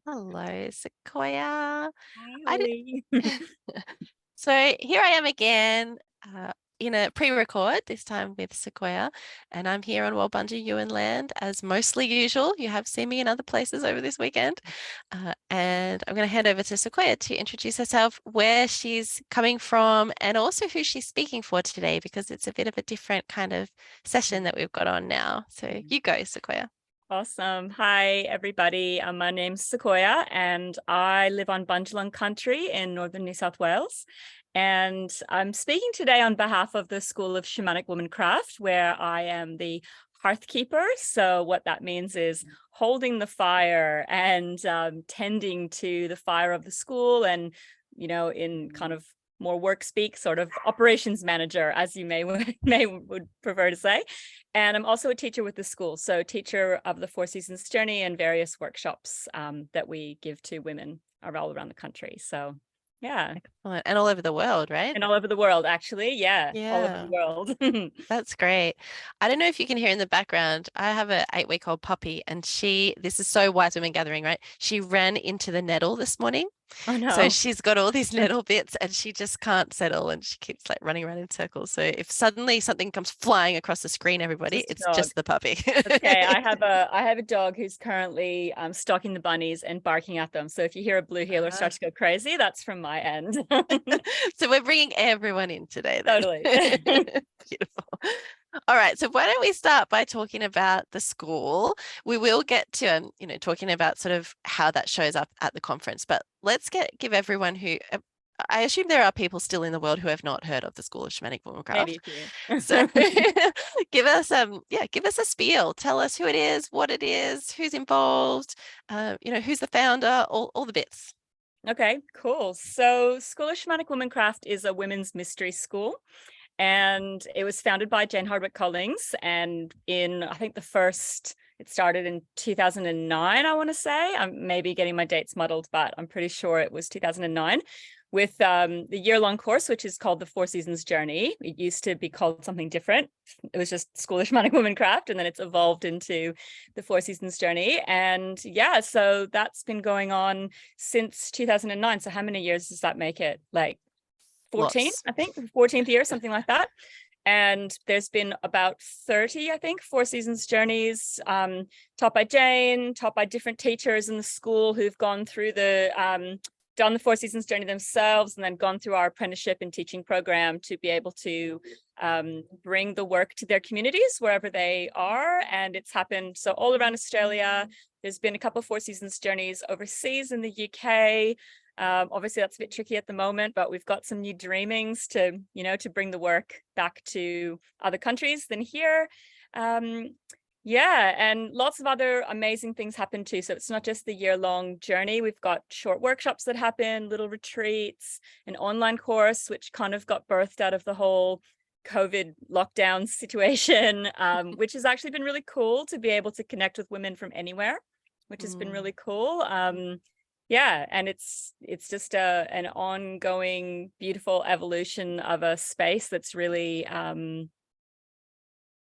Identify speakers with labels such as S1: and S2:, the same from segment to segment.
S1: Hello, Sequoia.
S2: Hi,
S1: I
S2: Hollie.
S1: so here I am again in a pre-record, this time with Sequoia, and I'm here on Walbunja land as mostly usual. You have seen me in other places over this weekend. And I'm going to hand over to Sequoia to introduce herself, where she's coming from, and also who she's speaking for today, because it's a bit of a different kind of session that we've got on now. So you go, Sequoia.
S2: Awesome. Hi, everybody. My name's Sequoia, and I live on Bundjalung country in northern New South Wales. And I'm speaking today on behalf of the School of Shamanic Womancraft, where I am the Hearthkeeper. So what that means is holding the fire and tending to the fire of the school, and in kind of more work speak, sort of operations manager, as you would prefer to say. And I'm also a teacher with the school, so teacher of the Four Seasons Journey and various workshops that we give to women all around the country. So yeah.
S1: Excellent. And all over the world, right?
S2: And all over the world, actually. Yeah, all over the
S1: Yeah.
S2: world.
S1: That's great. I don't know if you can hear in the background. I have an 8-week-old puppy, and this is so Wise Women Gathering, right? She ran into the nettle this morning.
S2: Oh
S1: So
S2: no.
S1: she's got all these nettle bits and she just can't settle and she keeps like running around in circles. So if suddenly something comes flying across the screen, everybody,
S2: Just a
S1: it's
S2: dog.
S1: just the puppy.
S2: Okay, I have a dog who's currently stalking the bunnies and barking at them. So if you hear a blue heeler start to go crazy, that's from my end.
S1: So we're bringing everyone in today then.
S2: Totally.
S1: Beautiful. All right, so why don't we start by talking about the school? We will get to talking about sort of how that shows up at the conference, but let's give everyone who I assume there are people still in the world who have not heard of the School of Shamanic
S2: Maybe
S1: Womancraft.
S2: a few.
S1: So give us a spiel. Tell us who it is, what it is, who's involved, who's the founder, all the bits.
S2: Okay, cool. So School of Shamanic Womancraft is a women's mystery school, and it was founded by Jane Hardwick Collins. And I think it started in 2009, I want to say. I'm maybe getting my dates muddled, but I'm pretty sure it was 2009, with the year-long course, which is called the Four Seasons Journey. It used to be called something different. It was just School of Shamanic Womancraft, and then it's evolved into the Four Seasons Journey. And yeah, so that's been going on since 2009. So how many years does that make it? Like 14,
S1: Lots.
S2: I think, 14th year, something like that. And there's been about 30, I think, Four Seasons journeys, taught by Jane, taught by different teachers in the school who've gone through done the Four Seasons journey themselves, and then gone through our apprenticeship and teaching program to be able to bring the work to their communities wherever they are. And it's happened so all around Australia. There's been a couple of Four Seasons journeys overseas in the UK. Obviously that's a bit tricky at the moment, but we've got some new dreamings to bring the work back to other countries than here. Yeah, and lots of other amazing things happen too. So it's not just the year-long journey. We've got short workshops that happen, little retreats, an online course, which kind of got birthed out of the whole COVID lockdown situation, which has actually been really cool to be able to connect with women from anywhere, which has been really cool. Yeah, and it's just an ongoing, beautiful evolution of a space that's really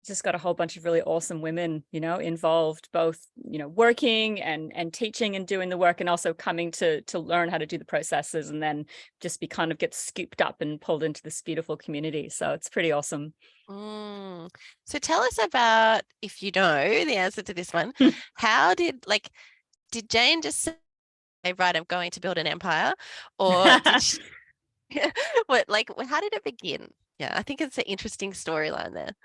S2: just got a whole bunch of really awesome women, involved, both, working and teaching and doing the work, and also coming to learn how to do the processes, and then just get scooped up and pulled into this beautiful community. So it's pretty awesome.
S1: So tell us about, if you know the answer to this one, how did Jane just say, right, I'm going to build an empire, or did she, how did it begin? Yeah, I think it's an interesting storyline there.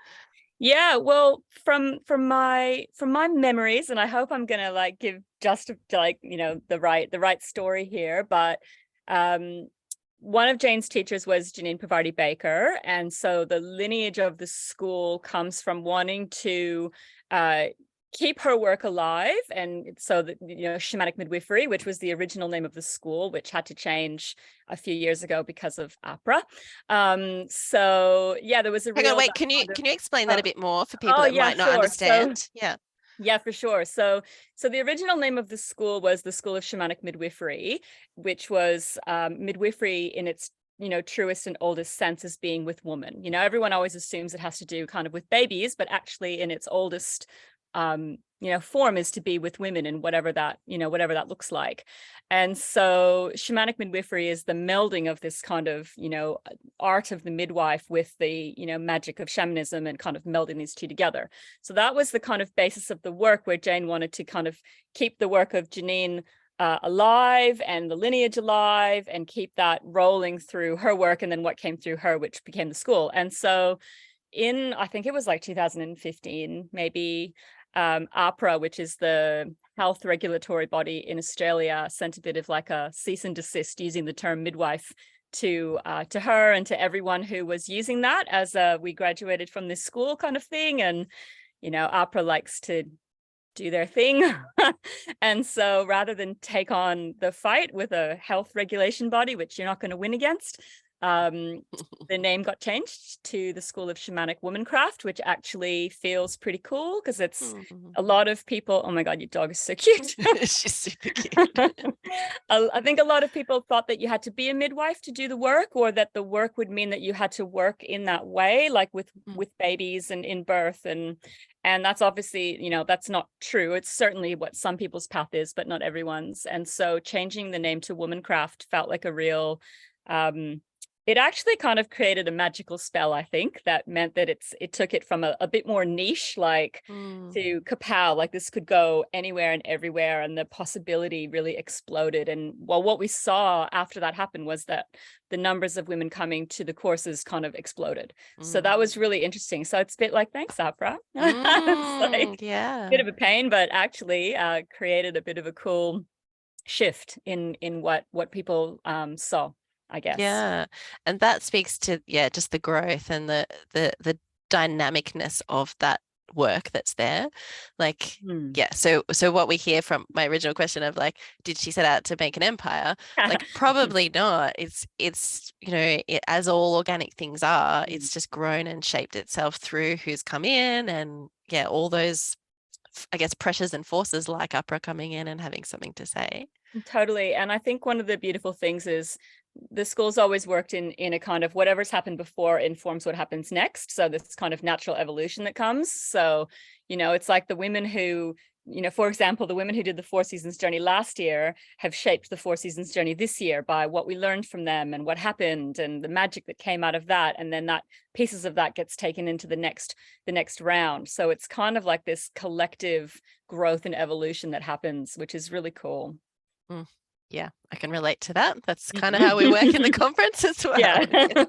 S2: Yeah, well, from my memories, and I hope I'm gonna give just the right story here, but one of Jane's teachers was Janine Pavarti Baker, and so the lineage of the school comes from wanting to keep her work alive. And so that, shamanic midwifery, which was the original name of the school, which had to change a few years ago because of APRA. So yeah, there was a
S1: Hang on, wait, can you explain that a bit more for people that might not understand?
S2: Yeah, for sure. So the original name of the school was the School of Shamanic Midwifery, which was midwifery in its truest and oldest sense as being with women. Everyone always assumes it has to do kind of with babies, but actually in its oldest form is to be with women and whatever that looks like. And so shamanic midwifery is the melding of this kind of, art of the midwife with the, magic of shamanism, and kind of melding these two together. So that was the kind of basis of the work, where Jane wanted to kind of keep the work of Janine alive and the lineage alive, and keep that rolling through her work, and then what came through her, which became the school. And so I think it was like 2015, maybe, AHPRA, which is the health regulatory body in Australia, sent a bit of like a cease and desist using the term midwife to her and to everyone who was using that as we graduated from this school kind of thing. And, AHPRA likes to do their thing. And so rather than take on the fight with a health regulation body, which you're not going to win against, the name got changed to the School of Shamanic Womancraft, which actually feels pretty cool, because it's a lot of people. Oh my God, your dog is so cute.
S1: She's super cute.
S2: I think a lot of people thought that you had to be a midwife to do the work, or that the work would mean that you had to work in that way, like with babies and in birth. And that's obviously, that's not true. It's certainly what some people's path is, but not everyone's. And so changing the name to Womancraft felt like a real, it actually kind of created a magical spell, I think, that meant that it took it from a bit more niche, like to kapow, like this could go anywhere and everywhere, and the possibility really exploded. And what we saw after that happened was that the numbers of women coming to the courses kind of exploded. So that was really interesting. So it's a bit like, thanks, AHPRA. It's like,
S1: yeah,
S2: a bit of a pain, but actually created a bit of a cool shift in what people saw, I guess.
S1: Yeah. And that speaks to, just the growth and the dynamicness of that work that's there. Like, so what we hear from my original question of like, did she set out to make an empire? Like, probably not. It's as all organic things are, it's just grown and shaped itself through who's come in, and all those, I guess, pressures and forces like AHPRA coming in and having something to say.
S2: Totally. And I think one of the beautiful things is the school's always worked in a kind of whatever's happened before informs what happens next. So this kind of natural evolution that comes. So, it's like the women who, for example, the women who did the 4 Seasons journey last year have shaped the 4 Seasons journey this year by what we learned from them and what happened and the magic that came out of that. And then that pieces of that gets taken into the next round. So it's kind of like this collective growth and evolution that happens, which is really cool.
S1: Yeah, I can relate to that. That's kind of how we work in the conference as well.
S2: Yeah.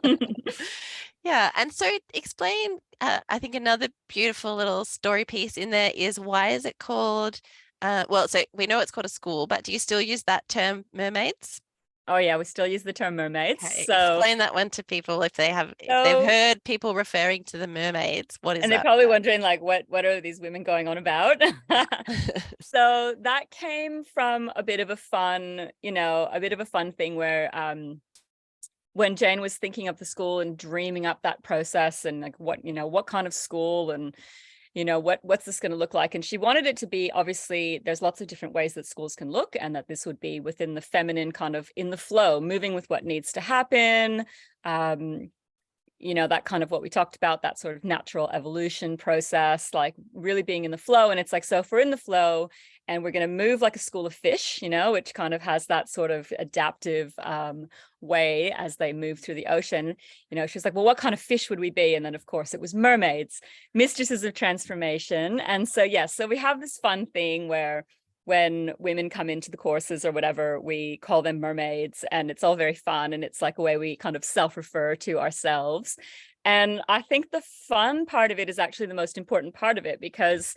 S1: Yeah. And so explain, I think another beautiful little story piece in there is, why is it called, so we know it's called a school, but do you still use that term, mermaids?
S2: Oh yeah, we still use the term mermaids.
S1: Okay,
S2: so
S1: explain that one to people if they've heard people referring to the mermaids. What is that?
S2: And they're probably wondering, like, what are these women going on about? So that came from a bit of a fun thing where when Jane was thinking of the school and dreaming up that process and like what kind of school and what's this going to look like? And she wanted it to be, obviously, there's lots of different ways that schools can look, and that this would be within the feminine, kind of in the flow, moving with what needs to happen. That kind of what we talked about, that sort of natural evolution process, like really being in the flow. And it's like, so if we're in the flow and we're going to move like a school of fish, which kind of has that sort of adaptive way as they move through the ocean, she's like, well, what kind of fish would we be? And then of course it was mermaids, mistresses of transformation. And so, so we have this fun thing where when women come into the courses or whatever, we call them mermaids, and it's all very fun. And it's like a way we kind of self-refer to ourselves. And I think the fun part of it is actually the most important part of it, because,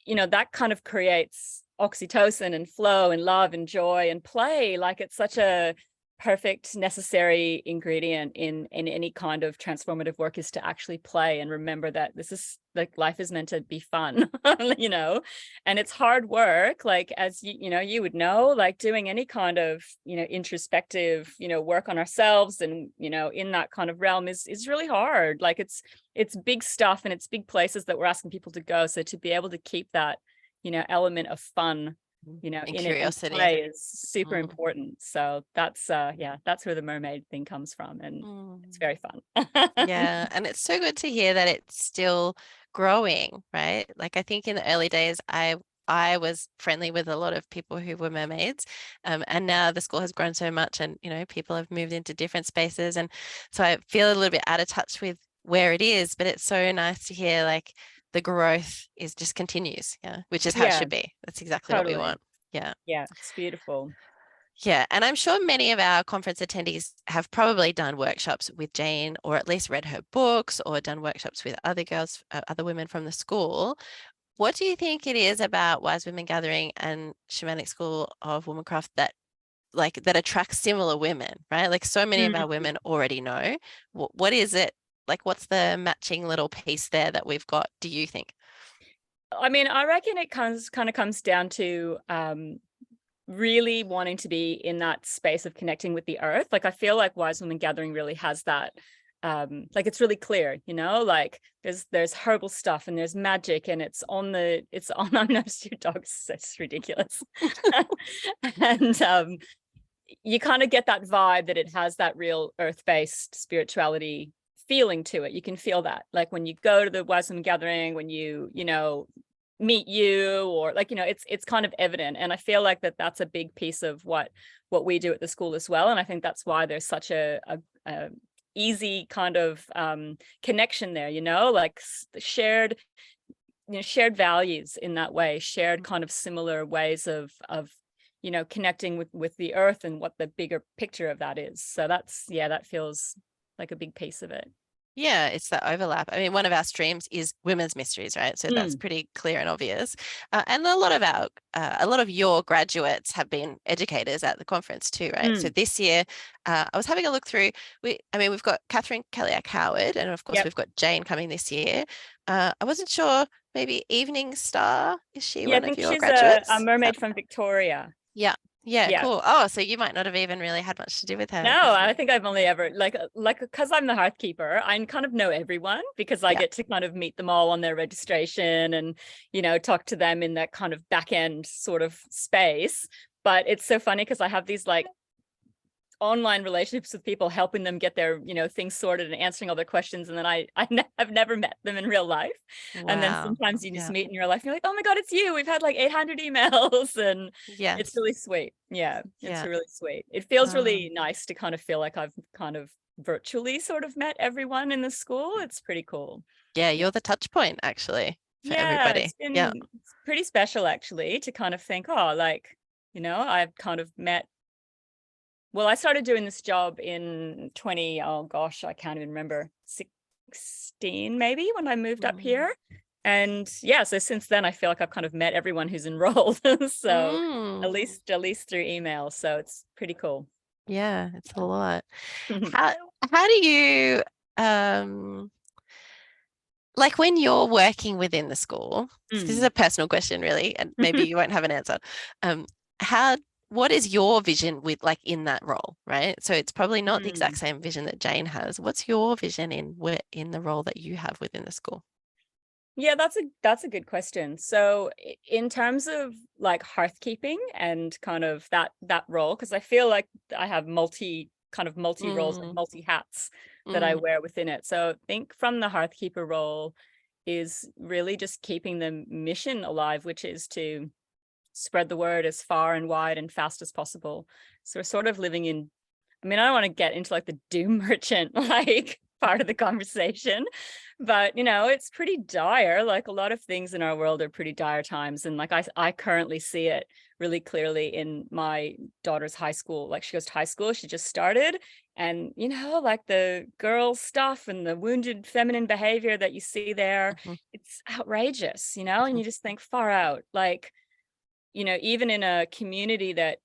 S2: that kind of creates oxytocin and flow and love and joy and play. Like, it's such a perfect, necessary ingredient in any kind of transformative work, is to actually play and remember that this is like, life is meant to be fun, and it's hard work, like, as you would know, like doing any kind of introspective work on ourselves and in that kind of realm is really hard. Like, it's big stuff, and it's big places that we're asking people to go. So to be able to keep that element of fun in curiosity play is super important. So that's where the mermaid thing comes from, and it's very fun.
S1: Yeah, and it's so good to hear that it's still growing, right? Like, I think in the early days I I was friendly with a lot of people who were mermaids. And now the school has grown so much, and people have moved into different spaces, and so I feel a little bit out of touch with where it is, but it's so nice to hear like the growth is just continues, which is how it
S2: Yeah,
S1: should be. That's exactly what we
S2: totally.
S1: want. Yeah.
S2: Yeah, it's beautiful.
S1: Yeah, and I'm sure many of our conference attendees have probably done workshops with Jane, or at least read her books, or done workshops with other girls, other women from the school. What do you think it is about Wise Women Gathering and Shamanic School of Womancraft that attracts similar women, right? Like so many of our
S2: Mm.
S1: women already know. What is it? Like, what's the matching little piece there that we've got, do you think?
S2: I mean, I reckon it kind of comes down to really wanting to be in that space of connecting with the earth. Like I feel like Wise Women Gathering really has that. Like it's really clear, like there's herbal stuff and there's magic, and it's on I noticed your dog's it's ridiculous. And you kind of get that vibe that it has that real earth-based spirituality feeling to it. You can feel that, like when you go to the Wise Women Gathering, when you meet you, or like it's kind of evident. And I feel like that's a big piece of what we do at the school as well. And I think that's why there's such a easy kind of connection there, like shared shared values in that way, shared kind of similar ways of connecting with the earth and what the bigger picture of that is. So that feels like a big piece of it.
S1: Yeah, it's that overlap. I mean, one of our streams is women's mysteries, right? So that's pretty clear and obvious. And a lot of your graduates have been educators at the conference too, right? So this year, I was having a look through. We've got Catherine Kelliack Howard, and of course we've got Jane coming this year. I wasn't sure. Maybe Evening Star, is she
S2: Yeah, I
S1: one of
S2: think
S1: your
S2: she's
S1: graduates?
S2: a mermaid from Victoria.
S1: Yeah. Yeah,
S2: Yeah.
S1: cool. Oh, so you might not have even really had much to do with her.
S2: No, I think I've only ever like because I'm the Hearthkeeper, I kind of know everyone because I get to kind of meet them all on their registration and talk to them in that kind of back end sort of space. But it's so funny because I have these like online relationships with people, helping them get their things sorted and answering all their questions, and then I've never met them in real life.
S1: Wow.
S2: And then sometimes you just meet in real life and you're like, oh my god, it's you, we've had like 800 emails. And it's really sweet. It's really sweet. It feels really nice to kind of feel like I've kind of virtually sort of met everyone in the school. It's pretty cool.
S1: You're the touch point actually for everybody.
S2: It's been pretty special actually to kind of think, oh, like I've kind of met. Well, I started doing this job in oh gosh, I can't even remember, 16 maybe, when I moved up here. And so since then I feel like I've kind of met everyone who's enrolled. So at least through email. So it's pretty cool.
S1: Yeah, it's a lot. How do you like when you're working within the school? This is a personal question really, and maybe you won't have an answer. What is your vision with like in that role, right? So it's probably not the exact same vision that Jane has. What's your vision in the role that you have within the school?
S2: Yeah, that's a good question. So in terms of like hearthkeeping and kind of that role, because I feel like I have multi roles, like multi hats that I wear within it. So I think from the hearthkeeper role is really just keeping the mission alive, which is to spread the word as far and wide and fast as possible. So we're sort of living in, I mean, I don't want to get into like the doom merchant like part of the conversation, but it's pretty dire. Like a lot of things in our world are pretty dire times. And like I currently see it really clearly in my daughter's high school. Like she goes to high school, she just started, and like the girl stuff and the wounded feminine behavior that you see there, it's outrageous, and you just think far out. Like even in a community that,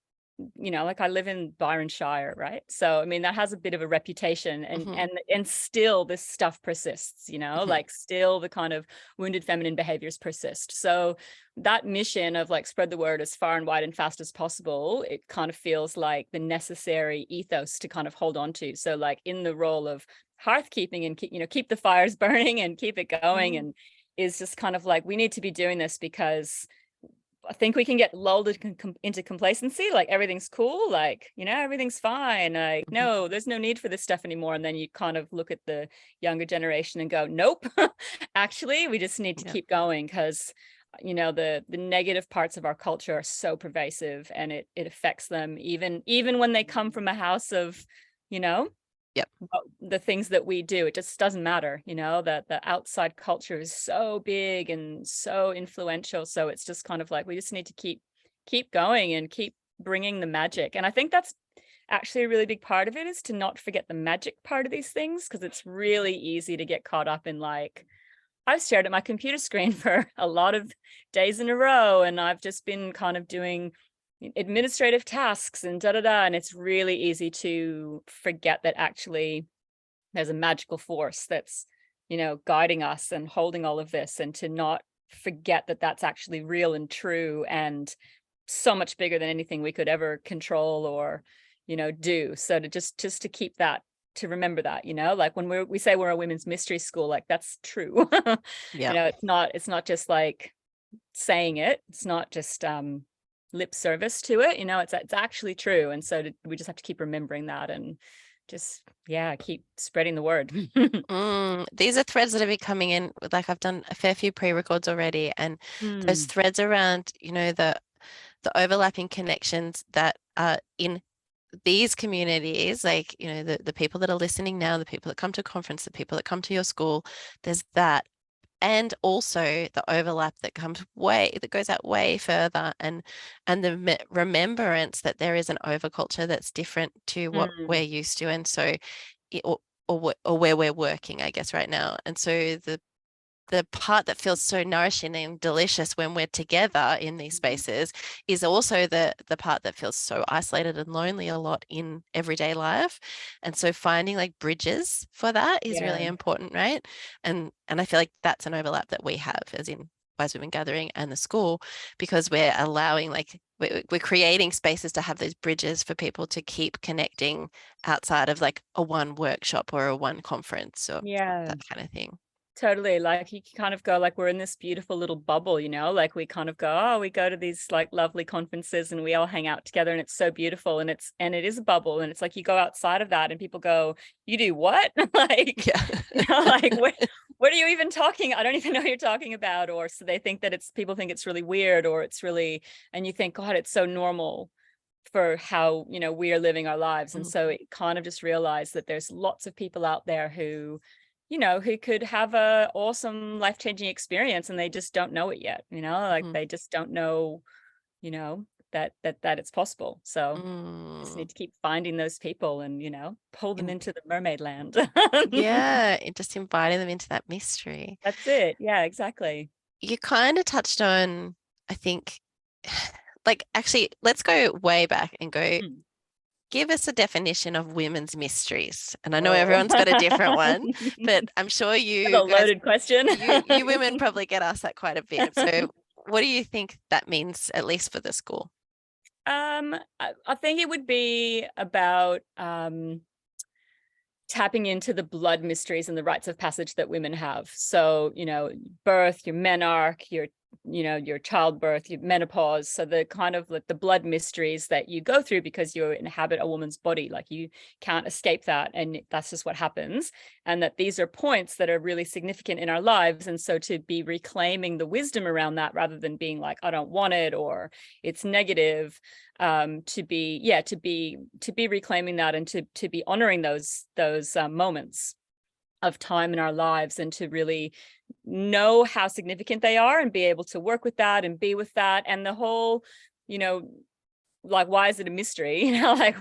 S2: like I live in Byron Shire, right? So, I mean, that has a bit of a reputation, and still this stuff persists, like still the kind of wounded feminine behaviors persist. So that mission of like spread the word as far and wide and fast as possible, it kind of feels like the necessary ethos to kind of hold on to. So like in the role of hearthkeeping and keep the fires burning and keep it going, and is just kind of like, we need to be doing this because I think we can get lulled into complacency, like everything's cool, like everything's fine, like no, there's no need for this stuff anymore. And then you kind of look at the younger generation and go, nope, actually we just need to keep going, because you know, the negative parts of our culture are so pervasive, and it affects them even when they come from a house of, you know,
S1: Yep.
S2: the things that we do. It just doesn't matter, you know, that the outside culture is so big and so influential. So it's just kind of like we just need to keep going and keep bringing the magic. And I think that's actually a really big part of it, is to not forget the magic part of these things, because it's really easy to get caught up in, like, I've stared at my computer screen for a lot of days in a row, and I've just been kind of doing administrative tasks and and it's really easy to forget that actually there's a magical force that's, you know, guiding us and holding all of this, and to not forget that that's actually real and true and so much bigger than anything we could ever control or, you know, do. So to just to keep that, to remember that, you know, like when we say we're a women's mystery school, like that's true. You
S1: Yep.
S2: know, it's not just like saying it, it's not just lip service to it, you know, it's actually true. And so we just have to keep remembering that, and just, yeah, keep spreading the word.
S1: These are threads that have been coming in. Like I've done a fair few pre-records already, and those
S2: Mm,
S1: threads around, you know, the overlapping connections that are in these communities, like, you know, the people that are listening now, the people that come to conference, the people that come to your school, there's that. And also the overlap that goes out way further, and the remembrance that there is an overculture that's different to what we're
S2: mm,
S1: used to, and so or where we're working, I guess, right now. And so the part that feels so nourishing and delicious when we're together in these
S2: mm.
S1: spaces is also the part that feels so isolated and lonely a lot in everyday life. And so finding like bridges for that is really
S2: Yeah,
S1: important, right? And I feel like that's an overlap that we have, as in Wise Women Gathering and the school, because we're allowing, like, we're creating spaces to have those bridges for people to keep connecting outside of like a one workshop or a one conference or
S2: yeah.
S1: that kind of thing.
S2: Totally. Like you kind of go, like, we're in this beautiful little bubble, you know, like we kind of go, oh, we go to these like lovely conferences and we all hang out together and it's so beautiful, and it is a bubble, and it's like you go outside of that and people go, you do what? Like,
S1: Yeah.
S2: you know, like what are you even talking? I don't even know what you're talking about. Or so they think that people think it's really weird, or it's really, and you think, God, it's so normal for how, you know, we are living our lives. And
S1: Mm,
S2: so it kind of just realized that there's lots of people out there who, you know, who could have a awesome life-changing experience, and they just don't know it yet, you know, like
S1: mm,
S2: they just don't know, you know, that it's possible. So just
S1: mm.
S2: need to keep finding those people and, you know, pull them
S1: In,
S2: into the mermaid land.
S1: yeah, just inviting them into that mystery.
S2: That's it. Yeah, exactly.
S1: You kind of touched on, I think, like, actually, let's go way back and go,
S2: Mm.
S1: give us a definition of women's mysteries. And I know
S2: Oh,
S1: everyone's got a different one, but
S2: that's
S1: I'm sure
S2: a
S1: you guys,
S2: loaded question.
S1: you women probably get asked that quite a bit. So what do you think that means, at least for the school?
S2: I think it would be about tapping into the blood mysteries and the rites of passage that women have. So, you know, birth, your menarche, your, you know, your childbirth, your menopause. So the kind of like the blood mysteries that you go through because you inhabit a woman's body, like you can't escape that. And that's just what happens. And that these are points that are really significant in our lives. And so to be reclaiming the wisdom around that, rather than being like, I don't want it, or it's negative, to be reclaiming that, and to be honoring those moments of time in our lives, and to really know how significant they are and be able to work with that and be with that. And the whole, you know, like, why is it a mystery? You know, like,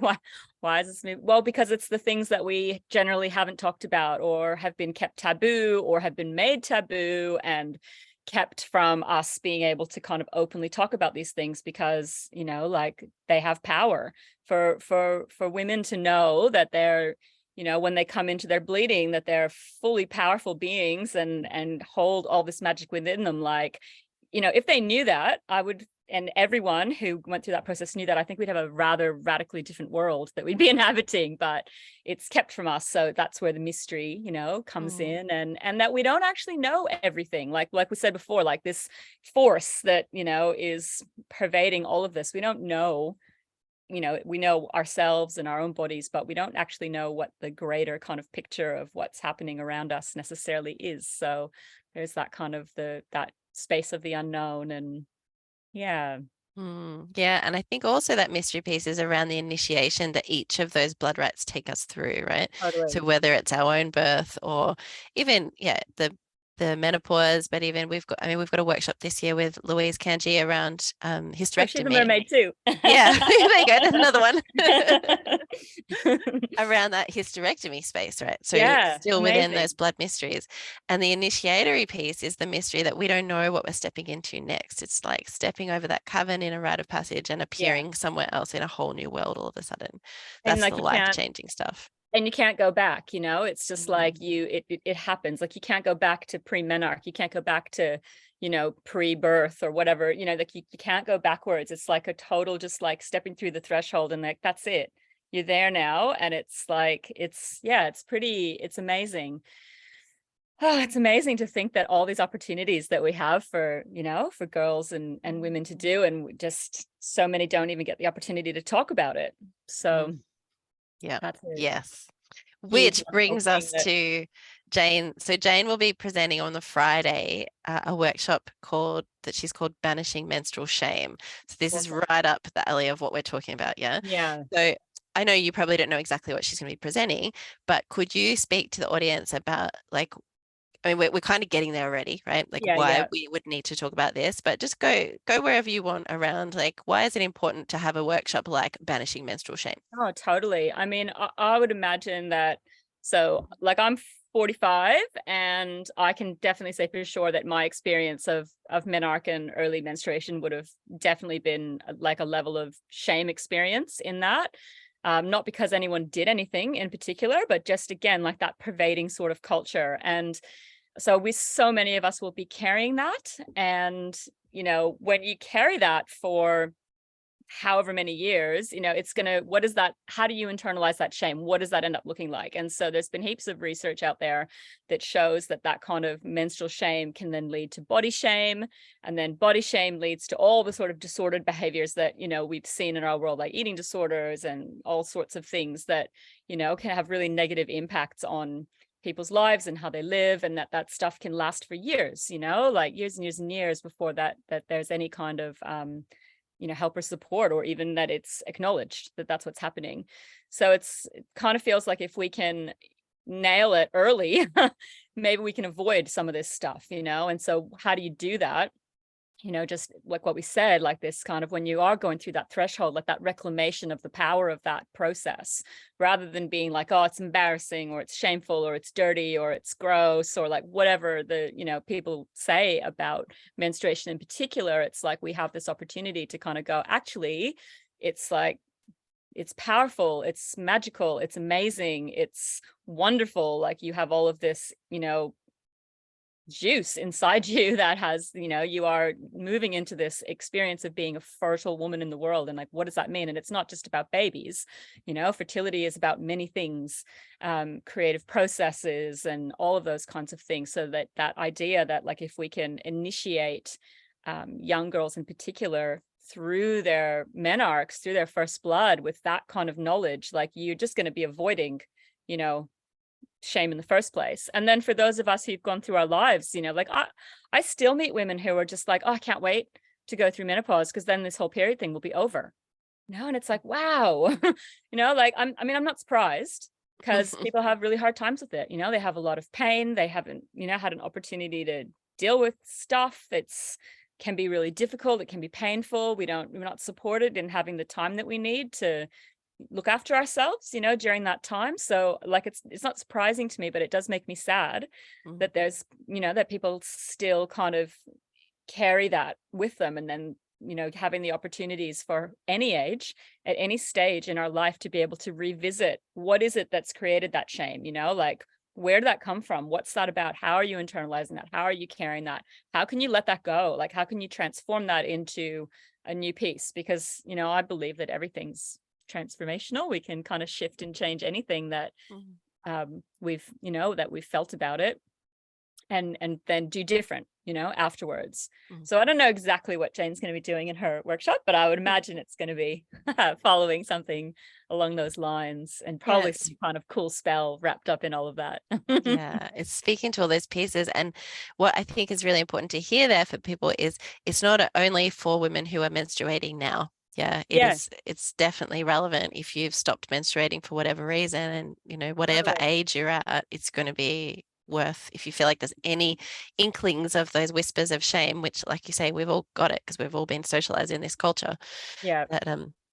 S2: why is this? Well, because it's the things that we generally haven't talked about, or have been kept taboo, or have been made taboo and kept from us being able to kind of openly talk about these things, because, you know, like, they have power. For women to know that they're, you know, when they come into their bleeding, that they're fully powerful beings and hold all this magic within them. Like, you know, if they knew that, I would, and everyone who went through that process knew that, I think we'd have a rather radically different world that we'd be inhabiting. But it's kept from us. So that's where the mystery, you know, comes
S1: Mm,
S2: in, and that we don't actually know everything. Like we said before, like this force that, you know, is pervading all of this. We don't know, you know, we know ourselves and our own bodies, but we don't actually know what the greater kind of picture of what's happening around us necessarily is. So there's that kind of that space of the unknown. And yeah.
S1: Yeah, and I think also that mystery piece is around the initiation that each of those blood rites take us through, right? So
S2: Totally.
S1: whether it's our own birth or even, the menopause, but even we've got a workshop this year with Louise Kanji around
S2: Oh, she's a
S1: hysterectomy.
S2: mermaid too.
S1: Yeah, there you go. There's another one. Around that hysterectomy space, right? So
S2: Yeah,
S1: still within
S2: amazing.
S1: those blood mysteries. And the initiatory piece is the mystery that we don't know what we're stepping into next. It's like stepping over that cavern in a rite of passage and
S2: Yeah.
S1: appearing somewhere else in a whole new world all of a sudden.
S2: And
S1: That's
S2: like
S1: the life-changing stuff.
S2: you can't go back, it's just like it happens. Like you can't go back to pre-menarche. You can't go back to, pre-birth or whatever, like you can't go backwards. It's like a total, just like stepping through the threshold and like, that's it. You're there now. And it's like, it's amazing. Oh, it's amazing to think that all these opportunities that we have for, for girls and women to do, and just so many don't even get the opportunity to talk about it. So
S1: Yeah.
S2: that's a
S1: Yes.
S2: huge,
S1: Which
S2: wonderful
S1: brings
S2: thing
S1: us
S2: that,
S1: to Jane. So Jane will be presenting on the Friday a workshop that she's called Banishing Menstrual Shame. So this is
S2: awesome.
S1: right up the alley of what we're talking about. Yeah.
S2: Yeah.
S1: So I know you probably don't know exactly what she's going to be presenting, but could you speak to the audience about we're kind of getting there already, right? Like
S2: Yeah.
S1: why
S2: Yeah.
S1: we would need to talk about this, but just go wherever you want around, like, why is it important to have a workshop like Banishing Menstrual Shame?
S2: Oh, totally. I mean, I would imagine that. So, like, I'm 45, and I can definitely say for sure that my experience of menarche and early menstruation would have definitely been like a level of shame experience in that. Not because anyone did anything in particular, but just again, like that pervading sort of culture. And so so many of us will be carrying that. And, when you carry that for however many years, what is that, how do you internalize that shame? What does that end up looking like? And so there's been heaps of research out there that shows that kind of menstrual shame can then lead to body shame, and then body shame leads to all the sort of disordered behaviors that we've seen in our world, like eating disorders and all sorts of things that can have really negative impacts on people's lives and how they live, and that stuff can last for years, like years and years and years before that there's any kind of help or support, or even that it's acknowledged that that's what's happening. So it kind of feels like if we can nail it early, maybe we can avoid some of this stuff, and so how do you do that? Just like what we said, like this kind of, when you are going through that threshold, like that reclamation of the power of that process, rather than being like, oh, it's embarrassing, or it's shameful, or it's dirty, or it's gross, or like whatever the, people say about menstruation in particular. It's like we have this opportunity to kind of go, actually, it's like, it's powerful, it's magical, it's amazing, it's wonderful. Like you have all of this, juice inside you that has, you are moving into this experience of being a fertile woman in the world. And like, what does that mean? And it's not just about babies, fertility is about many things, creative processes and all of those kinds of things. So that idea that, like, if we can initiate young girls in particular through their menarches, through their first blood, with that kind of knowledge, like you're just going to be avoiding, shame in the first place. And then for those of us who've gone through our lives, like I still meet women who are just like, oh, I can't wait to go through menopause, because then this whole period thing will be over. And it's like, wow, like I'm not surprised, because people have really hard times with it. They have a lot of pain. They haven't, had an opportunity to deal with stuff. Can be really difficult. It can be painful. We're not supported in having the time that we need to look after ourselves, during that time. So like, it's not surprising to me, but it does make me sad that there's, that people still kind of carry that with them. And then, having the opportunities for any age, at any stage in our life, to be able to revisit what is it that's created that shame, like, where did that come from? What's that about? How are you internalizing that? How are you carrying that? How can you let that go? Like, how can you transform that into a new piece? Because, I believe that everything's transformational. We can kind of shift and change anything that we've felt about it. and then do different, afterwards.
S1: Mm.
S2: So I don't know exactly what Jane's going to be doing in her workshop, but I would imagine it's going to be following something along those lines, and
S1: Yeah,
S2: probably some kind of cool spell wrapped up in all of that.
S1: yeah, it's speaking to all those pieces. And what I think is really important to hear there for people is it's not only for women who are menstruating now. Yeah,
S2: Yeah,
S1: it's definitely relevant if you've stopped menstruating for whatever reason, and whatever
S2: totally.
S1: age you're at, it's going to be worth, if you feel like there's any inklings of those whispers of shame, which, like you say, we've all got it because we've all been socialized in this culture,
S2: Yeah.
S1: that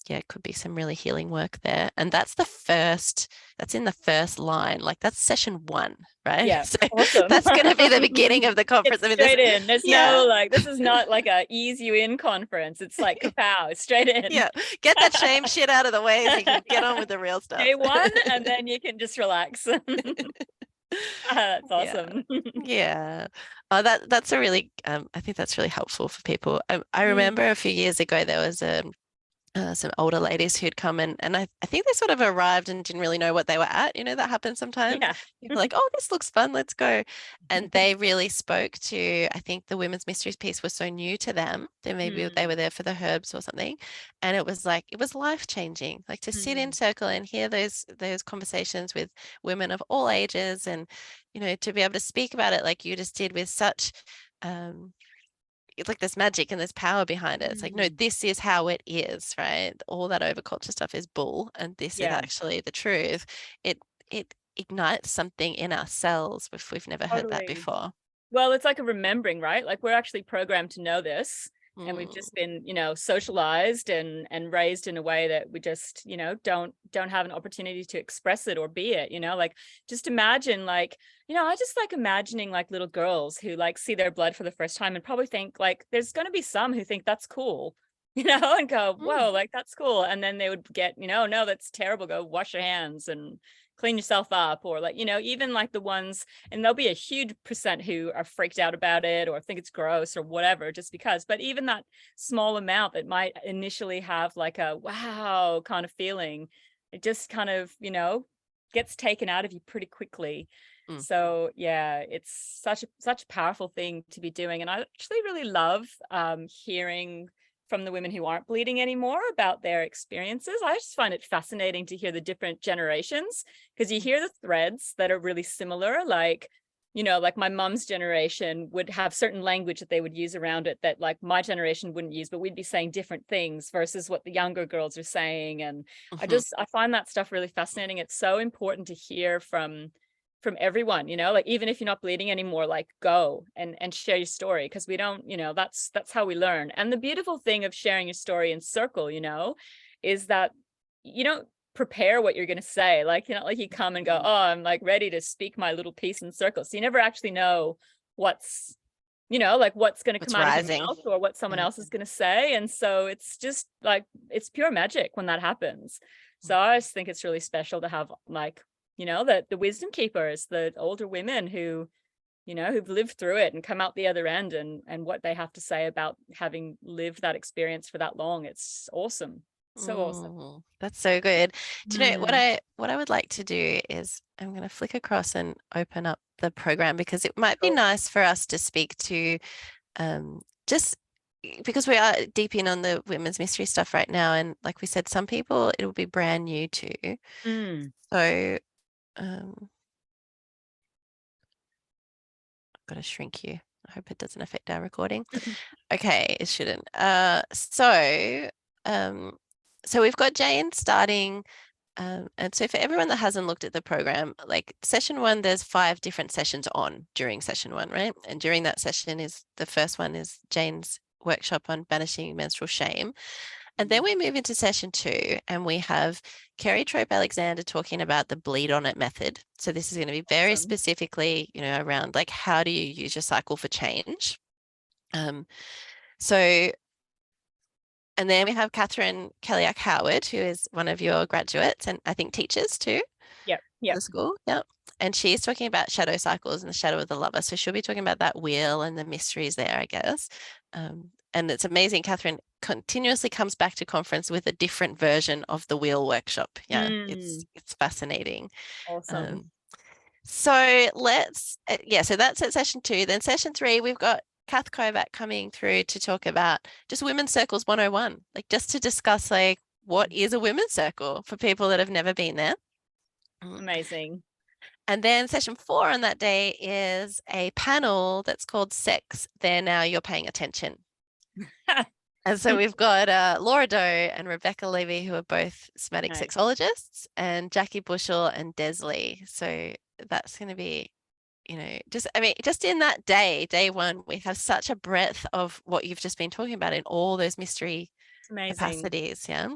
S1: yeah, it could be some really healing work there. And that's in the first line. Like that's session 1, right?
S2: Yeah.
S1: So
S2: Awesome.
S1: that's going to be the beginning of the conference.
S2: It's
S1: I mean,
S2: straight in. There's
S1: yeah,
S2: no this is not like a ease you in conference. It's like kapow, straight in.
S1: yeah. Get that shame shit out of the way so you can get on with the real stuff.
S2: Day one, and then you can just relax. That's
S1: Yeah.
S2: awesome.
S1: Yeah. Oh, that's a really I think that's really helpful for people. I
S2: Mm,
S1: remember a few years ago there was some older ladies who'd come and I think they sort of arrived and didn't really know what they were at. That happens sometimes.
S2: yeah.
S1: People are like, oh, this looks fun, let's go. And they really spoke to, I think the women's mysteries piece was so new to them. Then maybe they
S2: Mm,
S1: were there for the herbs or something. And it was life changing. Like to sit in
S2: mm,
S1: circle and hear those conversations with women of all ages, and to be able to speak about it like you just did with such um it's like there's magic and there's power behind it. It's like, no,
S2: mm.
S1: this is how it is, right? All that overculture stuff is bull, and this is
S2: Yeah,
S1: actually the truth. It ignites something in our cells if we've never heard that
S2: totally.
S1: before.
S2: Well, it's like a remembering, right? Like we're actually programmed to know this, and we've
S1: Mm,
S2: just been, socialized and raised in a way that we just, don't have an opportunity to express it or be it, like just imagine like, I just like imagining like little girls who like see their blood for the first time and probably think like there's going to be some who think that's cool. And go,
S1: mm,
S2: whoa, like that's cool. And then they would get, no, that's terrible. Go wash your hands and clean yourself up. Or like, even like the ones, and there'll be a huge percent who are freaked out about it or think it's gross or whatever, just because. But even that small amount that might initially have like a wow kind of feeling, it just kind of, gets taken out of you pretty quickly.
S1: mm,
S2: So yeah, it's such a powerful thing to be doing. And I actually really love hearing from the women who aren't bleeding anymore about their experiences. I just find it fascinating to hear the different generations, because you hear the threads that are really similar, like like my mom's generation would have certain language that they would use around it that like my generation wouldn't use, but we'd be saying different things versus what the younger girls are saying. And
S1: mhm,
S2: I find that stuff really fascinating. It's so important to hear from everyone, like even if you're not bleeding anymore, like go and share your story, because we don't, that's how we learn. And the beautiful thing of sharing your story in circle, is that you don't prepare what you're going to say, like like you come and go,
S1: mm.
S2: oh, I'm like ready to speak my little piece in circle, so you never actually know what's like what's going to come
S1: What's
S2: out of your
S1: rising?
S2: mouth or what someone
S1: Yeah.
S2: else is going to say. And so it's just like it's pure magic when that happens.
S1: Mm,
S2: So I just think it's really special to have like the wisdom keepers, the older women who who've lived through it and come out the other end, and what they have to say about having lived that experience for that long. It's awesome. So awesome.
S1: that's so good. Do you know what
S2: Mm,
S1: I would like to do is I'm going to flick across and open up the program, because it might be
S2: cool.
S1: nice for us to speak to just because we are deep in on the women's mystery stuff right now, and like we said, some people it will be brand new to.
S2: Mm.
S1: So um, I've got to shrink you. I hope it doesn't affect our recording. Okay, it shouldn't. Um, so we've got Jane starting. And so for everyone that hasn't looked at the program, like session 1, there's 5 different sessions on during session 1, right? And during that session is the first one is Jane's workshop on banishing menstrual shame. And then we move into session 2, and we have Kerry Trope Alexander talking about the bleed on it method. So this is going to be very
S2: Awesome.
S1: specifically, around like how do you use your cycle for change. Um, so and then we have Catherine Kellyak Howard, who is one of your graduates and I think teachers too
S2: Yep.
S1: at
S2: Yep.
S1: the school. Yep. And she's talking about shadow cycles and the shadow of the lover. So she'll be talking about that wheel and the mysteries there, I guess. And it's amazing. Catherine continuously comes back to conference with a different version of the wheel workshop. Yeah,
S2: Mm.
S1: it's fascinating.
S2: Awesome.
S1: Um, So so that's at session 2. Then session 3, we've got Kath Kovac coming through to talk about just women's circles 101, like just to discuss like what is a women's circle for people that have never been there.
S2: Amazing.
S1: And then session 4 on that day is a panel that's called Sex. There Now You're Paying Attention. And so we've got Laura Doe and Rebecca Levy, who are both somatic sexologists, and Jackie Bushell and Des Lee. So that's going to be, just in that day 1, we have such a breadth of what you've just been talking about in all those mystery capacities. Yeah.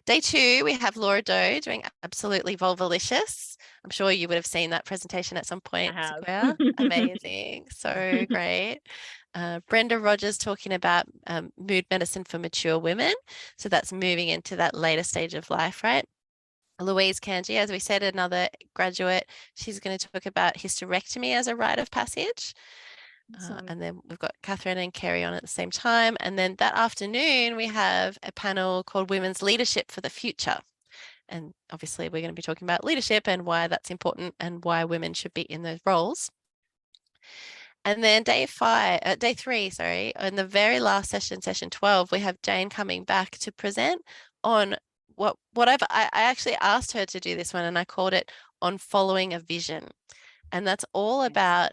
S1: Day 2, we have Laura Doe doing Absolutely Vulvalicious. I'm sure you would have seen that presentation at some point, Sequoia. Amazing. So great. Brenda Rogers talking about mood medicine for mature women. So that's moving into that later stage of life, right? Louise Kanji, as we said, another graduate, she's going to talk about hysterectomy as a rite of passage. And then we've got Catherine and Kerry on at the same time. And then that afternoon, we have a panel called Women's Leadership for the Future. And obviously, we're going to be talking about leadership and why that's important and why women should be in those roles. And then day 3, sorry, in the very last session, session 12, we have Jane coming back to present on whatever. I actually asked her to do this one, and I called it On Following a Vision. And that's all about,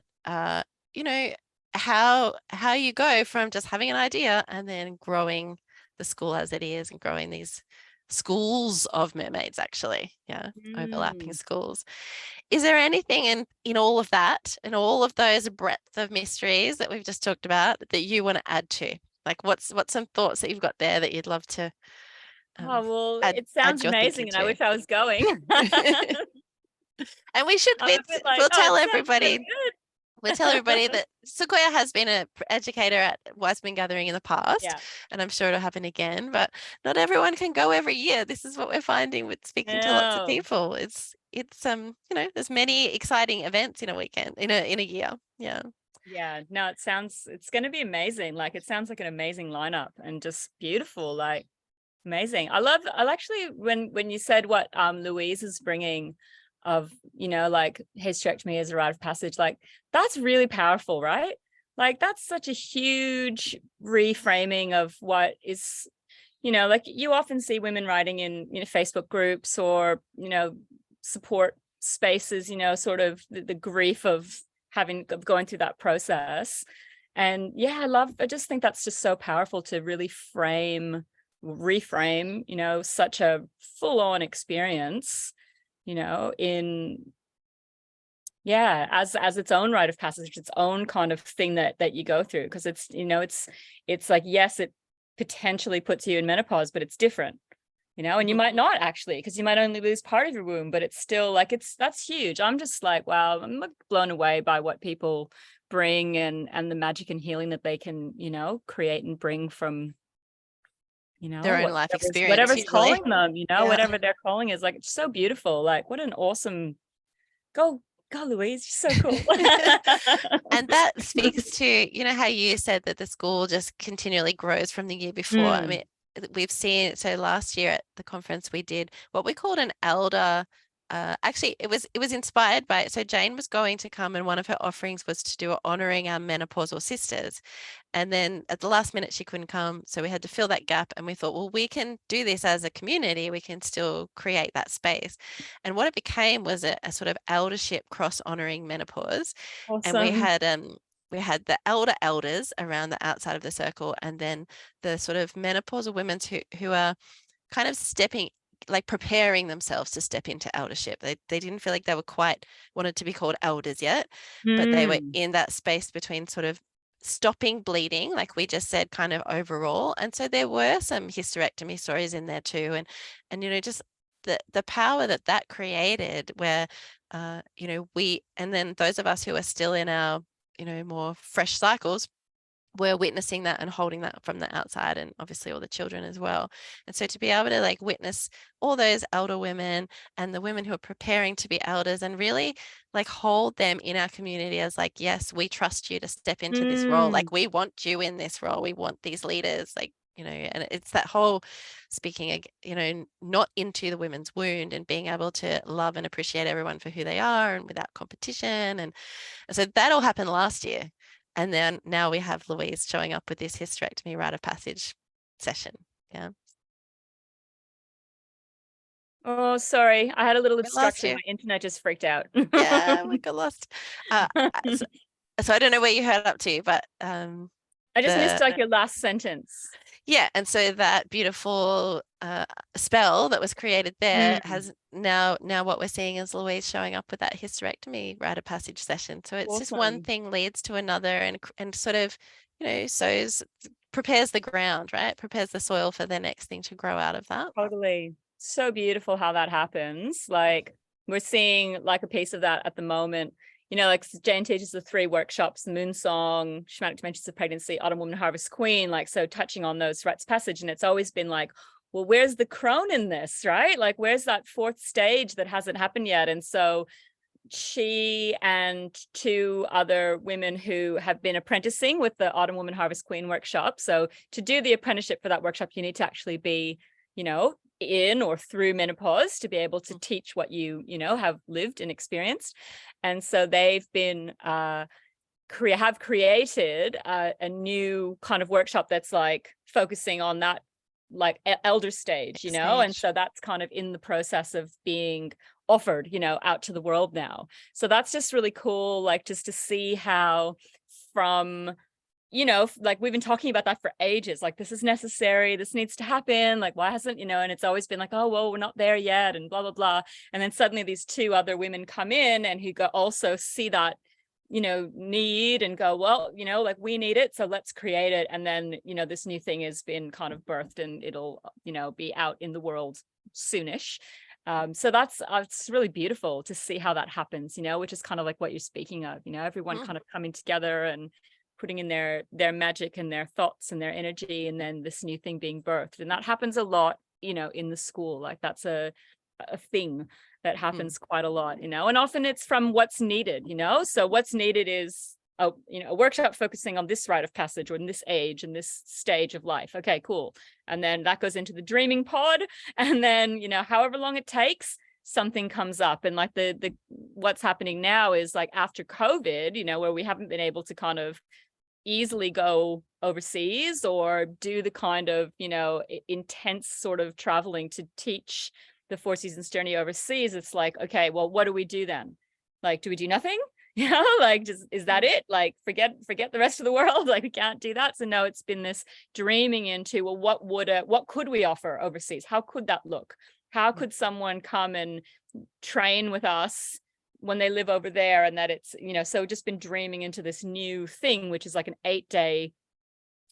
S1: how you go from just having an idea and then growing the school as it is and growing these schools of mermaids, actually. Yeah, overlapping schools. Is there anything in all of that, in all of those breadth of mysteries that we've just talked about, that you want to add to? Like, what's some thoughts that you've got there that you'd love to
S2: it sounds amazing, and I wish I was going.
S1: And we should, we'll tell everybody. We'll tell everybody that Sequoia has been an educator at Wise Women Gathering in the past, and I'm sure it'll happen again, but not everyone can go every year. This is what we're finding with speaking to lots of people. It's there's many exciting events in a weekend, in a year. Yeah.
S2: Yeah, no, it's going to be amazing. Like, it sounds like an amazing lineup and just beautiful, like amazing. I actually, when you said what Louise is bringing of, like hysterectomy as a rite of passage, like that's really powerful, right? Like that's such a huge reframing of what is, like you often see women writing in, Facebook groups or, support spaces, sort of the grief of going through that process. And yeah, I just think that's just so powerful to really reframe, such a full-on experience, as its own rite of passage, its own kind of thing that you go through, because it's like, yes, it potentially puts you in menopause, but it's different, and you might not actually, because you might only lose part of your womb, but it's still like, that's huge. I'm just like, wow, I'm blown away by what people bring and the magic and healing that they can, create and bring from
S1: their own life experience,
S2: whatever's calling them, whatever their calling is. Like, it's so beautiful. Like, what an awesome go Louise, you're so cool.
S1: And that speaks to how you said that the school just continually grows from the year before. I mean, we've seen, so last year at the conference we did what we called an elder, actually it was inspired by, so Jane was going to come, and one of her offerings was to do honoring our menopausal sisters, and then at the last minute she couldn't come, so we had to fill that gap, and we thought, well, we can do this as a community, we can still create that space. And what it became was a sort of eldership cross honoring menopause. Awesome. And we had the elders around the outside of the circle, and then the sort of menopausal women who are kind of preparing themselves to step into eldership. They didn't feel like they were quite wanted to be called elders yet, but they were in that space between sort of stopping bleeding, like we just said, kind of overall. And so there were some hysterectomy stories in there too. And just the power that created, where, and then those of us who are still in our, more fresh cycles, we're witnessing that and holding that from the outside, and obviously all the children as well. And so to be able to witness all those elder women and the women who are preparing to be elders, and really hold them in our community as yes, we trust you to step into this role. We want you in this role. We want these leaders. and it's that whole speaking, not into the women's wound and being able to love and appreciate everyone for who they are and without competition. And so that all happened last year. And then now we have Louise showing up with this hysterectomy rite of passage session. Yeah.
S2: Oh, sorry. I had a little
S1: We lost
S2: obstruction.
S1: you.
S2: My internet just freaked out.
S1: Yeah, we got lost. So I don't know where you heard up to, but
S2: I just missed like your last sentence.
S1: yeah, and so that beautiful spell that was created there has now what we're seeing is Louise showing up with that hysterectomy rite of passage session. So it's just one
S2: Awesome.
S1: thing leads to another, and sort of prepares the ground, right? Prepares the soil for the next thing to grow out of that.
S2: Totally. So beautiful how that happens. Like we're seeing like a piece of that at the moment. Like Jane teaches the 3 workshops, Moon Song, Shamanic Dimensions of Pregnancy, Autumn Woman, Harvest Queen, like so touching on those rites of passage. And it's always been like, well, where's the crone in this, right? Like where's that 4th stage that hasn't happened yet? And so she and 2 other women who have been apprenticing with the Autumn Woman, Harvest Queen workshop. So to do the apprenticeship for that workshop, you need to actually be, in or through menopause to be able to teach what you have lived and experienced. And so they've been have created a new kind of workshop that's like focusing on that like elder stage, and so that's kind of in the process of being offered, out to the world now. So that's just really cool, like just to see how from like we've been talking about that for ages, like this is necessary, this needs to happen, like why hasn't, and it's always been like, oh, well, we're not there yet and blah, blah, blah. And then suddenly these 2 other women come in and who also see that, need and go, well, like we need it, so let's create it. And then, this new thing has been kind of birthed and it'll, be out in the world soonish. So that's it's really beautiful to see how that happens, which is kind of like what you're speaking of, everyone kind of coming together and putting in their magic and their thoughts and their energy, and then this new thing being birthed. And that happens a lot, in the school. Like that's a thing that happens quite a lot, and often it's from what's needed, so what's needed is a workshop focusing on this rite of passage or in this age and this stage of life. Okay, cool. And then that goes into the dreaming pod, and then however long it takes, something comes up. And like the what's happening now is like after COVID, where we haven't been able to kind of easily go overseas or do the kind of intense sort of traveling to teach the 4 seasons journey overseas. It's like, okay, well, what do we do then? Like, do we do nothing? Like just is that it? Like forget the rest of the world, like we can't do that. So no, it's been this dreaming into, well, what could we offer overseas? How could that look? How could someone come and train with us when they live over there? And that it's, so just been dreaming into this new thing, which is like an 8-day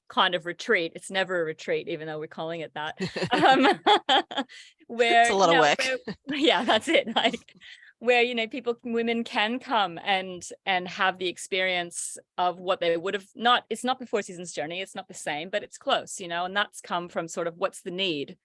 S2: kind of retreat. It's never a retreat, even though we're calling it that. Where
S1: it's a lot of work.
S2: Yeah, that's it. Like where, women can come and have the experience of what they would have not, it's not the 4 seasons journey. It's not the same, but it's close, and that's come from sort of what's the need.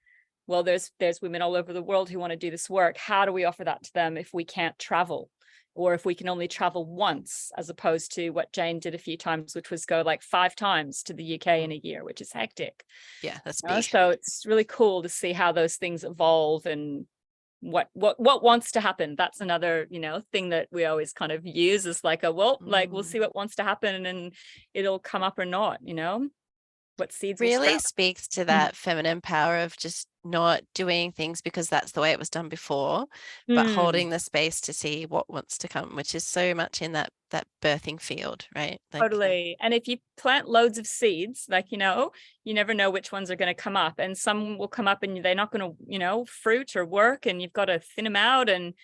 S2: Well, there's women all over the world who want to do this work. How do we offer that to them if we can't travel, or if we can only travel once, as opposed to what Jane did a few times, which was go like 5 times to the UK in a year, which is hectic.
S1: Yeah, that's big.
S2: So it's really cool to see how those things evolve and what wants to happen. That's another, thing that we always kind of use is like like we'll see what wants to happen and it'll come up or not, what seeds
S1: really speaks to that feminine power of just not doing things because that's the way it was done before, but holding the space to see what wants to come, which is so much in that birthing field, right? Like,
S2: totally. And if you plant loads of seeds, like, you never know which ones are going to come up, and some will come up and they're not going to, fruit or work, and you've got to thin them out and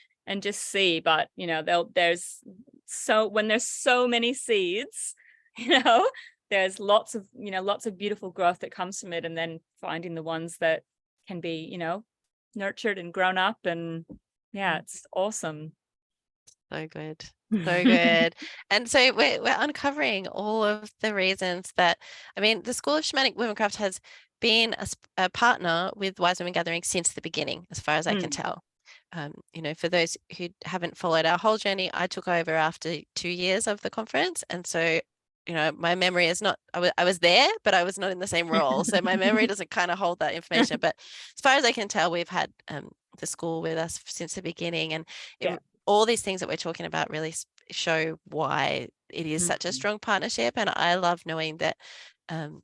S2: just see. But, there's when there's so many seeds, there's lots of beautiful growth that comes from it, and then finding the ones that can be, nurtured and grown up. And yeah, it's awesome.
S1: So good. So good. And so we're uncovering all of the reasons that, the School of Shamanic Womancraft has been a partner with Wise Women Gathering since the beginning, as far as I can tell. For those who haven't followed our whole journey, I took over after 2 years of the conference. And so you know, my memory is not, I was there, but I was not in the same role. So my memory doesn't kind of hold that information. But as far as I can tell, we've had the school with us since the beginning. And all these things that we're talking about really show why it is such a strong partnership. And I love knowing that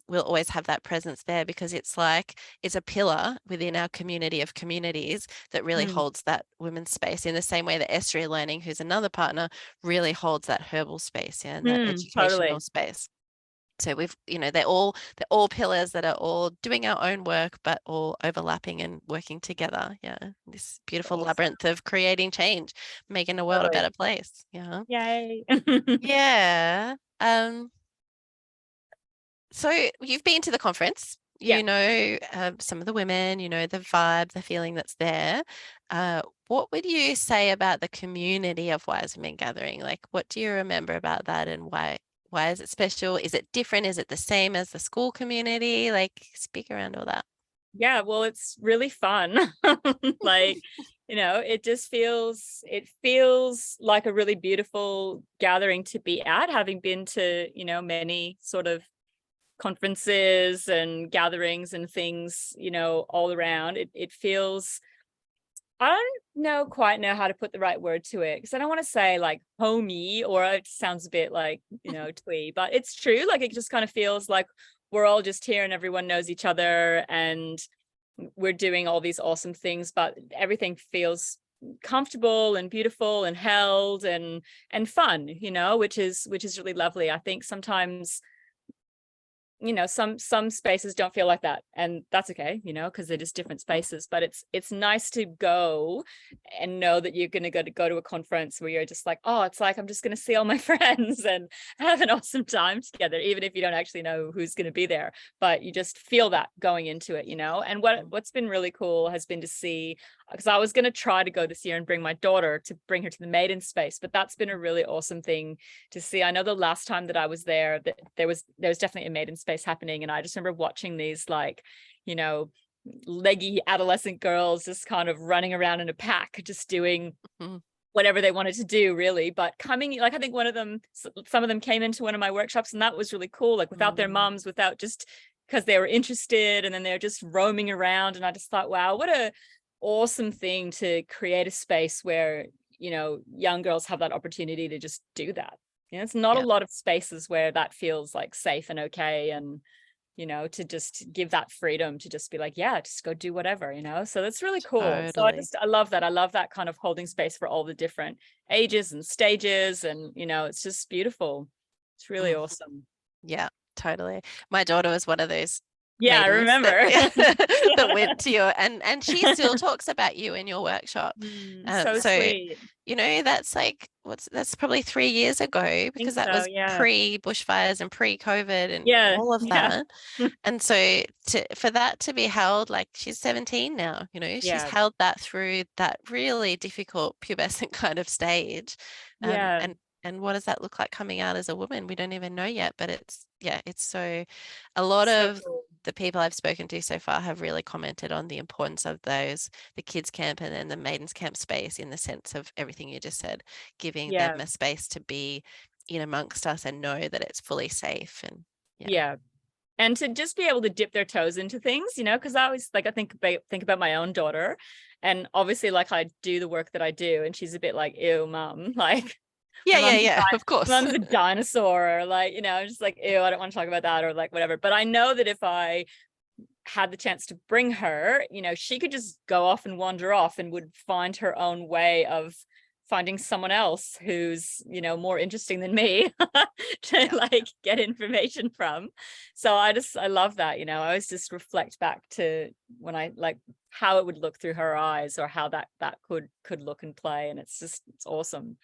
S1: we'll always have that presence there, because it's like it's a pillar within our community of communities that really holds that women's space, in the same way that Estria Learning, who's another partner, really holds that herbal space, and that educational space. So we've, you know, they're all pillars that are all doing our own work, but all overlapping and working together. Yeah, this beautiful labyrinth of creating change, making the world a better place. Yeah.
S2: Yay.
S1: Yeah. So you've been to the conference, you know, some of the women, you know, the vibe, the feeling that's there. What would you say about the community of Wise Women Gathering? Like, what do you remember about that, and why is it special? Is it different? Is it the same as the school community? Like, speak around all that.
S2: Yeah, well, it's really fun. Like, you know, it feels like a really beautiful gathering to be at, having been to, you know, many sort of conferences and gatherings and things, you know, all around. It feels, I don't quite know how to put the right word to it, because I don't want to say like homey, or it sounds a bit like, you know, twee, but it's true. Like, it just kind of feels like we're all just here and everyone knows each other, and we're doing all these awesome things, but everything feels comfortable and beautiful and held and fun, you know, which is really lovely. I think sometimes, you know, some spaces don't feel like that, and that's okay, you know, because they're just different spaces. But it's nice to go and know that you're going to go to a conference where you're just like, oh, it's like I'm just going to see all my friends and have an awesome time together, even if you don't actually know who's going to be there, but you just feel that going into it, you know. And what's been really cool has been to see, because I was going to try to go this year and bring my daughter, to bring her to the maiden space, but that's been a really awesome thing to see. I know the last time that I was there, that there was definitely a maiden space happening, and I just remember watching these, like, you know, leggy adolescent girls just kind of running around in a pack, just doing whatever they wanted to do, really. But coming, like, I think some of them came into one of my workshops, and that was really cool, like without their mums, without, just because they were interested, and then they're just roaming around. And I just thought, wow, what a awesome thing to create a space where, you know, young girls have that opportunity to just do that. You know, it's not a lot of spaces where that feels like safe and okay, and, you know, to just give that freedom to just be like, yeah, just go do whatever, you know. So that's really cool.
S1: Totally.
S2: So I love that. I love that kind of holding space for all the different ages and stages, and, you know, it's just beautiful. It's really awesome.
S1: Yeah, totally. My daughter was one of those
S2: Yeah, I remember
S1: that went to your, and she still talks about you in your workshop.
S2: So sweet.
S1: You know, that's like, that's probably 3 years ago, because that was pre bushfires and pre-COVID and all of that. And so for that to be held, like, she's 17 now, you know, she's held that through that really difficult pubescent kind of stage. And what does that look like coming out as a woman? We don't even know yet, but it's so, a lot of the people I've spoken to so far have really commented on the importance of the kids camp and then the maidens camp space, in the sense of everything you just said, giving them a space to be in amongst us and know that it's fully safe. And
S2: and to just be able to dip their toes into things, you know, because I always, like, I think about my own daughter, and obviously, like, I do the work that I do, and she's a bit like, ew, mum, like,
S1: of course,
S2: mom's a dinosaur, or, like, you know, just like, ew, I don't want to talk about that, or like whatever. But I know that if I had the chance to bring her, you know, she could just go off and wander off and would find her own way of finding someone else who's, you know, more interesting than me to like get information from. So I love that, you know. I always just reflect back to when I, like, how it would look through her eyes, or how that could look and play, and it's awesome.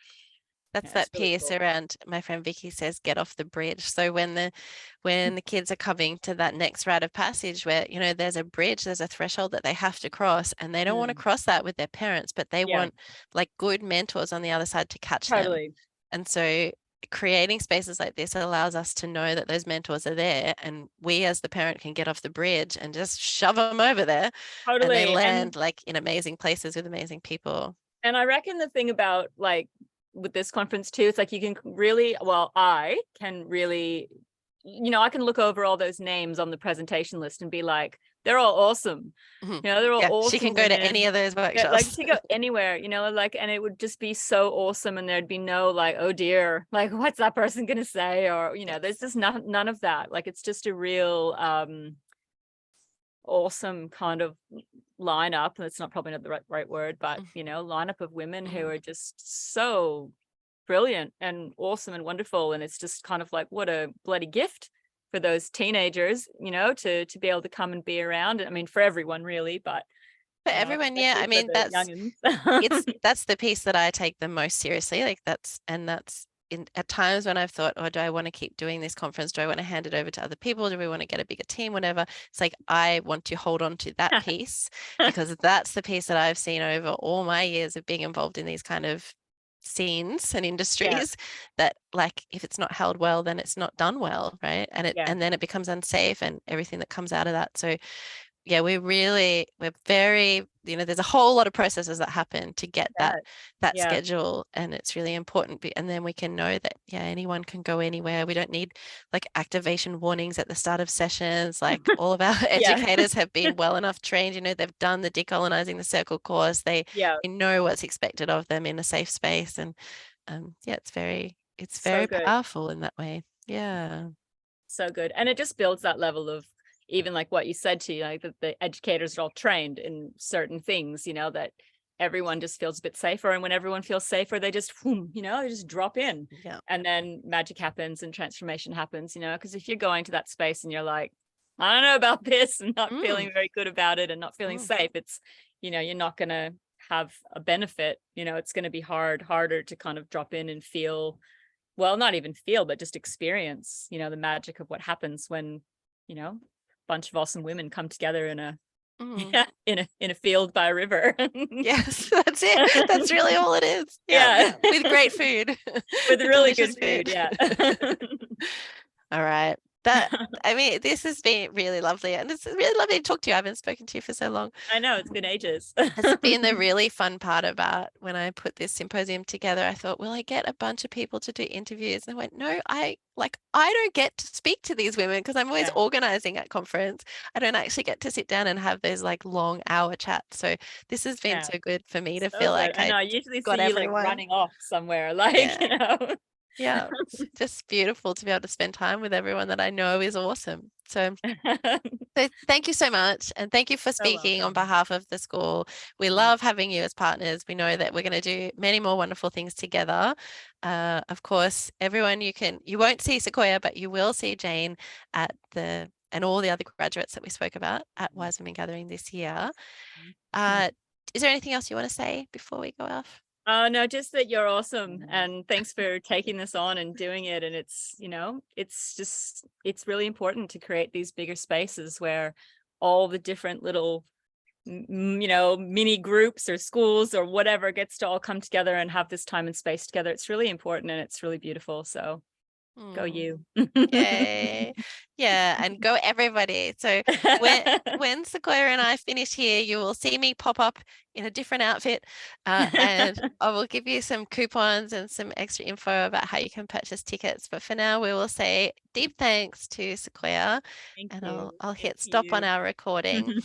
S1: That's that
S2: really
S1: piece
S2: cool.
S1: around, my friend Vicky says, get off the bridge. So when the kids are coming to that next rite of passage where, you know, there's a bridge, there's a threshold that they have to cross, and they don't want to cross that with their parents, but they want, like, good mentors on the other side to catch them. And so creating spaces like this allows us to know that those mentors are there, and we as the parent can get off the bridge and just shove them over there. And they land like in amazing places with amazing people.
S2: And I reckon the thing about, like, with this conference too. It's like you can really, well, I can really, I can look over all those names on the presentation list and be like, they're all awesome.
S1: Mhm.
S2: They're all
S1: Yeah,
S2: awesome
S1: she can go to
S2: women.
S1: any of those
S2: Like
S1: workshops.
S2: she go anywhere, like, and it would just be so awesome. And there'd be no like, oh dear, like what's that person gonna say? Or, there's just none of that. Like, it's just a real awesome kind of lineup. That's not probably not the right word, but lineup of women who are just so brilliant and awesome and wonderful. And it's just kind of like, what a bloody gift for those teenagers, to be able to come and be around. I mean, for everyone really, but
S1: For everyone, yeah. I
S2: especially for
S1: mean,
S2: the youngins.
S1: that's the piece that I take the most seriously. Like that's at times when I've thought, oh, do I want to keep doing this conference? Do I want to hand it over to other people? Do we want to get a bigger team? Whatever. It's like I want to hold on to that piece because that's the piece that I've seen over all my years of being involved in these kind of scenes and industries that, like, if it's not held well, then it's not done well, right? And then it becomes unsafe and everything that comes out of that. So yeah, we're very, there's a whole lot of processes that happen to get that schedule, and it's really important. And then we can know that, anyone can go anywhere. We don't need like activation warnings at the start of sessions. Like all of our educators have been well enough trained, they've done the decolonizing the circle course. They know what's expected of them in a safe space. And it's very
S2: So good.
S1: powerful in that way. Yeah.
S2: So good. And it just builds that level of, even like what you said to you, like that the educators are all trained in certain things, that everyone just feels a bit safer. And when everyone feels safer, they just, they just drop in.
S1: Yeah.
S2: And then magic happens and transformation happens, because if you're going to that space and you're like, I don't know about this, and not feeling very good about it and not feeling safe, it's, you're not going to have a benefit. It's going to be harder to kind of drop in and feel, well, not even feel, but just experience, the magic of what happens when, bunch of awesome women come together in a in a field by a river.
S1: Yes, that's it. That's really all it is. Yeah. With great food.
S2: With really good food. Yeah.
S1: All right. I mean, this has been really lovely, and it's really lovely to talk to you. I haven't spoken to you for so long.
S2: I know, it's been ages.
S1: It's been the really fun part about when I put this symposium together. I thought, will I get a bunch of people to do interviews? And I went, no, I don't get to speak to these women because I'm always organizing at conference. I don't actually get to sit down and have those like long hour chats. So this has been so good for me to feel like
S2: I know. I usually
S1: got
S2: see you
S1: everyone
S2: like running off somewhere, like
S1: Yeah, just beautiful to be able to spend time with everyone that I know is awesome. So thank you so much. And thank you for speaking on behalf of the school. We love having you as partners. We know that we're going to do many more wonderful things together. Of course, everyone, you won't see Sequoia, but you will see Jane and all the other graduates that we spoke about at Wise Women Gathering this year. Is there anything else you want to say before we go off?
S2: No, just that you're awesome, and thanks for taking this on and doing it. And it's, it's really important to create these bigger spaces where all the different little, mini groups or schools or whatever gets to all come together and have this time and space together. It's really important and it's really beautiful. So go you.
S1: Yay. Yeah, and go everybody. So when Sequoia and I finish here, you will see me pop up in a different outfit, and I will give you some coupons and some extra info about how you can purchase tickets. But for now, we will say deep thanks to Sequoia, and I'll hit stop on our recording.